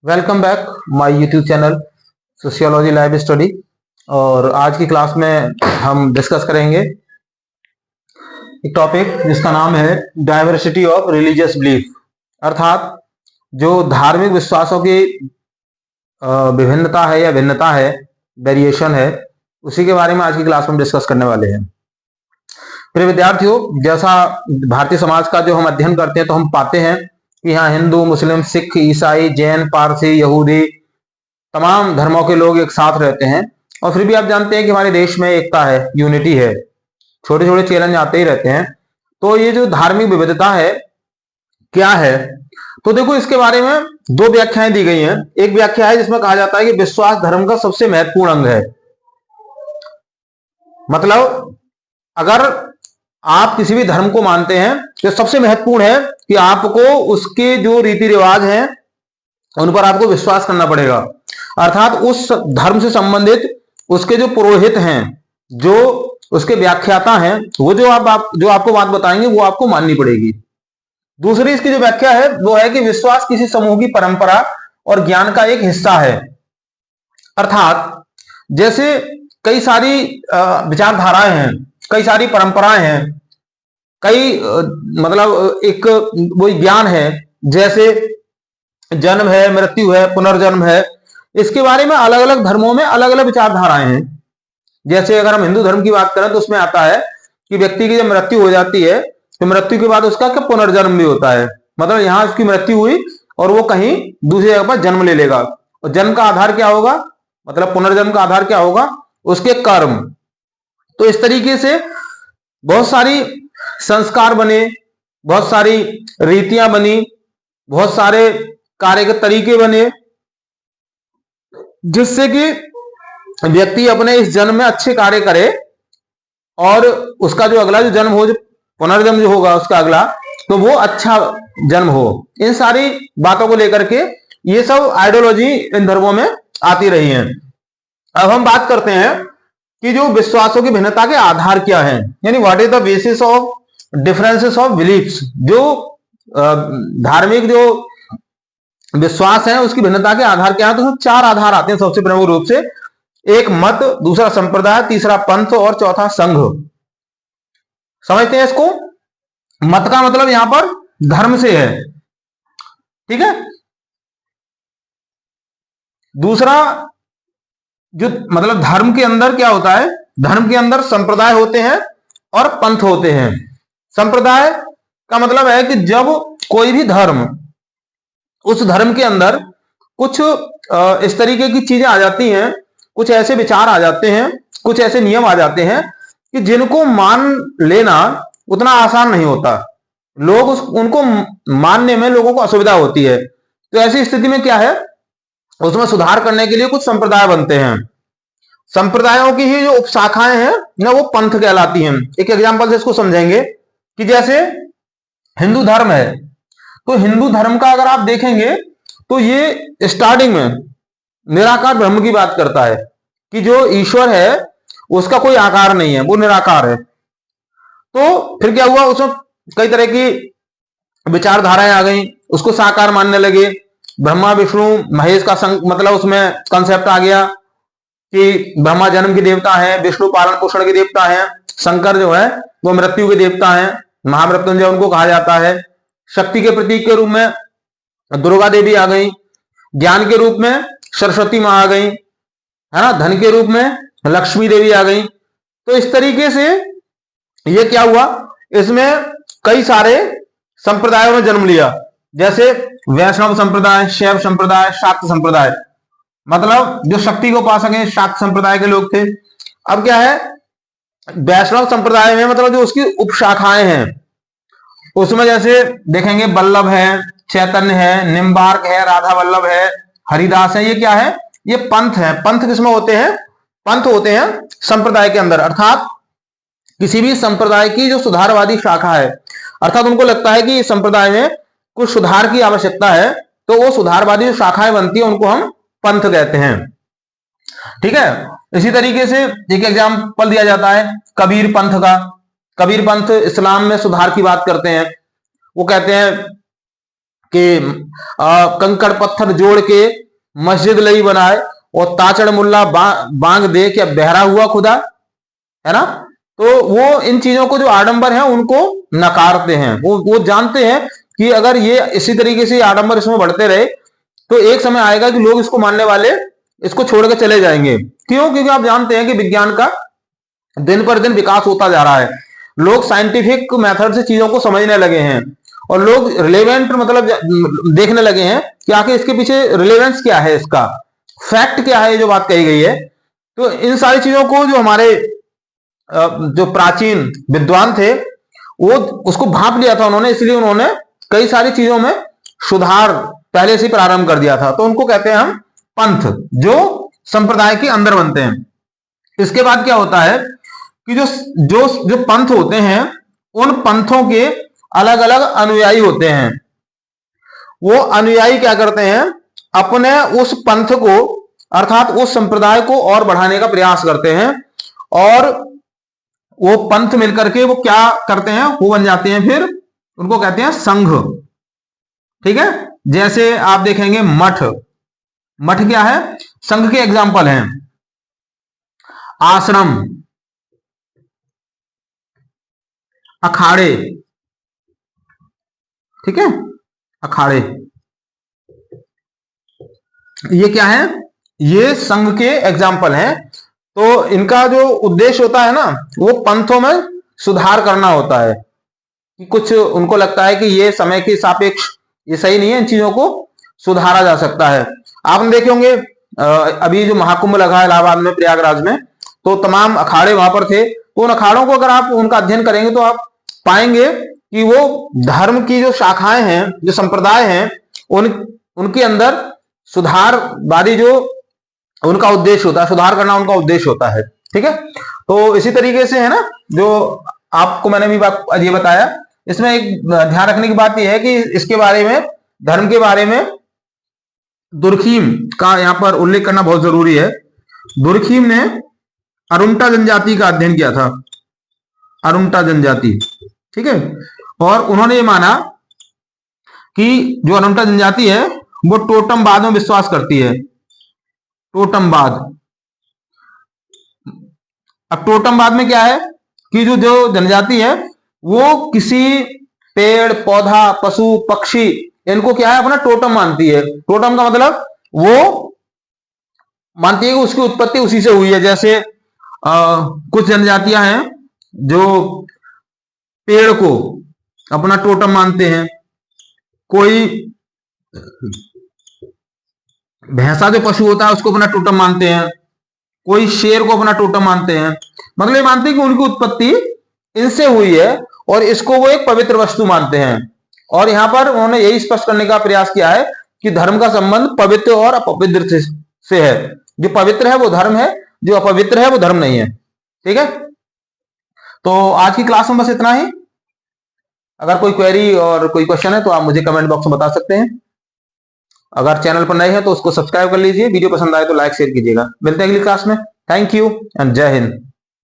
Welcome back my YouTube channel sociology live study. और आज की क्लास में हम डिस्कस करेंगे एक टॉपिक जिसका नाम है डाइवर्सिटी ऑफ रिलीजियस बिलीफ, अर्थात जो धार्मिक विश्वासों की विभिन्नता है या भिन्नता है, वेरिएशन है, उसी के बारे में आज की क्लास में डिस्कस करने वाले हैं। प्रिय विद्यार्थियों, जैसा भारतीय समाज का जो हम अध्ययन करते हैं तो हम पाते हैं कि यहाँ हिंदू, मुस्लिम, सिख, ईसाई, जैन, पारसी, यहूदी, तमाम धर्मों के लोग एक साथ रहते हैं। और फिर भी आप जानते हैं कि हमारे देश में एकता है, यूनिटी है। छोटे छोटे चैलेंज आते ही रहते हैं। तो ये जो धार्मिक विविधता है क्या है, तो देखो इसके बारे में दो व्याख्याएं दी गई हैं। एक व्याख्या है जिसमें कहा जाता है कि विश्वास धर्म का सबसे महत्वपूर्ण अंग है। मतलब अगर आप किसी भी धर्म को मानते हैं तो सबसे महत्वपूर्ण है कि आपको उसके जो रीति रिवाज हैं उन पर आपको विश्वास करना पड़ेगा। अर्थात उस धर्म से संबंधित उसके जो पुरोहित हैं, जो उसके व्याख्याता हैं, वो जो आपको बात बताएंगे वो आपको माननी पड़ेगी। दूसरी इसकी जो व्याख्या है वो है कि विश्वास किसी समूह की परंपरा और ज्ञान का एक हिस्सा है। अर्थात जैसे कई सारी विचारधाराएं हैं, कई सारी परंपराएं हैं, कई मतलब एक वो ज्ञान है, जैसे जन्म है, मृत्यु है, पुनर्जन्म है। इसके बारे में अलग अलग धर्मों में अलग अलग विचारधाराएं हैं। जैसे अगर हम हिंदू धर्म की बात करें तो उसमें आता है कि व्यक्ति की जब मृत्यु हो जाती है तो मृत्यु के बाद उसका क्या पुनर्जन्म भी होता है। मतलब यहां उसकी मृत्यु हुई और वो कहीं दूसरी जगह पर जन्म ले लेगा। और जन्म का आधार क्या होगा, मतलब पुनर्जन्म का आधार क्या होगा, उसके कर्म। तो इस तरीके से बहुत सारी संस्कार बने, बहुत सारी रीतियां बनी, बहुत सारे कार्य के तरीके बने, जिससे कि व्यक्ति अपने इस जन्म में अच्छे कार्य करे और उसका जो अगला जो जन्म हो, जो पुनर्जन्म जो होगा उसका अगला, तो वो अच्छा जन्म हो। इन सारी बातों को लेकर के ये सब आइडियोलॉजी इन धर्मों में आती रही है। अब हम बात करते हैं कि जो विश्वासों की भिन्नता के आधार क्या है, यानी what is the basis of differences of beliefs. जो धार्मिक जो विश्वास है उसकी भिन्नता के आधार क्या है, तो चार आधार आते हैं सबसे प्रमुख रूप से। एक मत, दूसरा संप्रदाय, तीसरा पंथ और चौथा संघ। समझते हैं इसको। मत का मतलब यहां पर धर्म से है, ठीक है। दूसरा जो मतलब धर्म के अंदर क्या होता है, धर्म के अंदर संप्रदाय होते हैं और पंथ होते हैं। संप्रदाय का मतलब है कि जब कोई भी धर्म, उस धर्म के अंदर कुछ इस तरीके की चीजें आ जाती हैं, कुछ ऐसे विचार आ जाते हैं, कुछ ऐसे नियम आ जाते हैं कि जिनको मान लेना उतना आसान नहीं होता। लोग उनको मानने में लोगों को असुविधा होती है। तो ऐसी स्थिति में क्या है, उसमें सुधार करने के लिए कुछ संप्रदाय बनते हैं। संप्रदायों की ही जो उपशाखाएं हैं ना, वो पंथ कहलाती हैं। एक एग्जांपल से इसको समझेंगे कि जैसे हिंदू धर्म है, तो हिंदू धर्म का अगर आप देखेंगे तो ये स्टार्टिंग में निराकार ब्रह्म की बात करता है कि जो ईश्वर है उसका कोई आकार नहीं है, वो निराकार है। तो फिर क्या हुआ, उसमें कई तरह की विचारधाराएं आ गई, उसको साकार मानने लगे। ब्रह्मा विष्णु महेश का मतलब उसमें कंसेप्ट आ गया कि ब्रह्मा जन्म के देवता है, विष्णु पालन पोषण के देवता है, शंकर जो है वो मृत्यु के देवता है, महामृत्युंजय उनको कहा जाता है। शक्ति के प्रतीक के रूप में दुर्गा देवी आ गई, ज्ञान के रूप में सरस्वती मां आ गई, है ना, धन के रूप में लक्ष्मी देवी आ गई। तो इस तरीके से ये क्या हुआ, इसमें कई सारे संप्रदायों में जन्म लिया। जैसे वैष्णव संप्रदाय, शैव संप्रदाय, शाक्त संप्रदाय। मतलब जो शक्ति को पा सके शाक्त संप्रदाय के लोग थे। अब क्या है, वैष्णव संप्रदाय में मतलब जो उसकी उपशाखाएं हैं उसमें जैसे देखेंगे वल्लभ है, चैतन्य है, निम्बार्क है, राधा वल्लभ है, हरिदास है। ये क्या है, ये पंथ है। पंथ किसमें होते हैं, पंथ होते हैं संप्रदाय के अंदर। अर्थात किसी भी संप्रदाय की जो सुधारवादी शाखा है, अर्थात उनको लगता है कि संप्रदाय में कुछ सुधार की आवश्यकता है, तो वो सुधारवादी जो शाखाएं बनती है उनको हम पंथ कहते हैं, ठीक है। इसी तरीके से एक एग्जाम्पल दिया जाता है कबीर पंथ का। कबीर पंथ इस्लाम में सुधार की बात करते हैं। वो कहते हैं कि कंकड़ पत्थर जोड़ के मस्जिद लई बनाए और ताचड़ मुल्ला बांग दे क्या बहरा हुआ खुदा, है ना। तो वो इन चीजों को जो आडंबर है उनको नकारते हैं। वो जानते हैं कि अगर ये इसी तरीके से आडंबर इसमें बढ़ते रहे तो एक समय आएगा कि लोग इसको मानने वाले इसको छोड़ के चले जाएंगे। क्यों? क्योंकि आप जानते हैं कि विज्ञान का दिन पर दिन विकास होता जा रहा है, लोग साइंटिफिक मेथड से चीजों को समझने लगे हैं और लोग रिलेवेंट मतलब देखने लगे हैं कि आखिर इसके पीछे रिलेवेंस क्या है, इसका फैक्ट क्या है, जो बात कही गई है। तो इन सारी चीजों को जो हमारे जो प्राचीन विद्वान थे वो उसको भांप लिया था उन्होंने, इसलिए उन्होंने कई सारी चीजों में सुधार पहले से प्रारंभ कर दिया था। तो उनको कहते हैं हम पंथ, जो संप्रदाय के अंदर बनते हैं। इसके बाद क्या होता है कि जो जो जो पंथ होते हैं उन पंथों के अलग अलग अनुयायी होते हैं। वो अनुयायी क्या करते हैं, अपने उस पंथ को अर्थात उस संप्रदाय को और बढ़ाने का प्रयास करते हैं और वो पंथ मिलकर के वो क्या करते हैं, वो बन जाते हैं, फिर उनको कहते हैं संघ। ठीक है, जैसे आप देखेंगे मठ, मठ क्या है, संघ के एग्जाम्पल हैं। आश्रम, अखाड़े, ठीक है, अखाड़े ये क्या है, ये संघ के एग्जाम्पल हैं। तो इनका जो उद्देश्य होता है ना वो पंथों में सुधार करना होता है कि कुछ उनको लगता है कि ये समय के सापेक्ष ये सही नहीं है, इन चीजों को सुधारा जा सकता है। आपने देखे होंगे अभी जो महाकुंभ लगा है इलाहाबाद में प्रयागराज में, तो तमाम अखाड़े वहां पर थे। तो उन अखाड़ों को अगर आप उनका अध्ययन करेंगे तो आप पाएंगे कि वो धर्म की जो शाखाएं हैं, जो संप्रदाय हैं, उनके अंदर सुधारवादी जो उनका उद्देश्य होता है, सुधार करना उनका उद्देश्य होता है। ठीक है, तो इसी तरीके से है ना, जो आपको मैंने भी बात ये बताया, इसमें एक ध्यान रखने की बात यह है कि इसके बारे में, धर्म के बारे में दुर्खीम का यहां पर उल्लेख करना बहुत जरूरी है। दुर्खीम ने अरुमटा जनजाति का अध्ययन किया था, अरुमटा जनजाति, ठीक है, और उन्होंने ये माना कि जो अरुमटा जनजाति है वो टोटमवाद में विश्वास करती है। टोटमवाद, अब टोटमवाद में क्या है कि जो जो जनजाति है वो किसी पेड़ पौधा पशु पक्षी इनको क्या है अपना टोटम मानती है। टोटम का मतलब वो मानती है कि उसकी उत्पत्ति उसी से हुई है। जैसे कुछ जनजातियां हैं जो पेड़ को अपना टोटम मानते हैं, कोई भैंसा जो पशु होता है उसको अपना टोटम मानते हैं, कोई शेर को अपना टोटम मानते हैं। मतलब ये मानते हैं कि उनकी उत्पत्ति इनसे हुई है और इसको वो एक पवित्र वस्तु मानते हैं। और यहां पर उन्होंने यही स्पष्ट करने का प्रयास किया है कि धर्म का संबंध पवित्र और अपवित्र से है। जो पवित्र है वो धर्म है, जो अपवित्र है वो धर्म नहीं है। ठीक है, तो आज की क्लास में बस इतना ही। अगर कोई क्वेरी और कोई क्वेश्चन है तो आप मुझे कमेंट बॉक्स में बता सकते हैं। अगर चैनल पर नए हैं तो उसको सब्सक्राइब कर लीजिए, वीडियो पसंद आए तो लाइक शेयर कीजिएगा। मिलते हैं अगली क्लास में। थैंक यू एंड जय हिंद।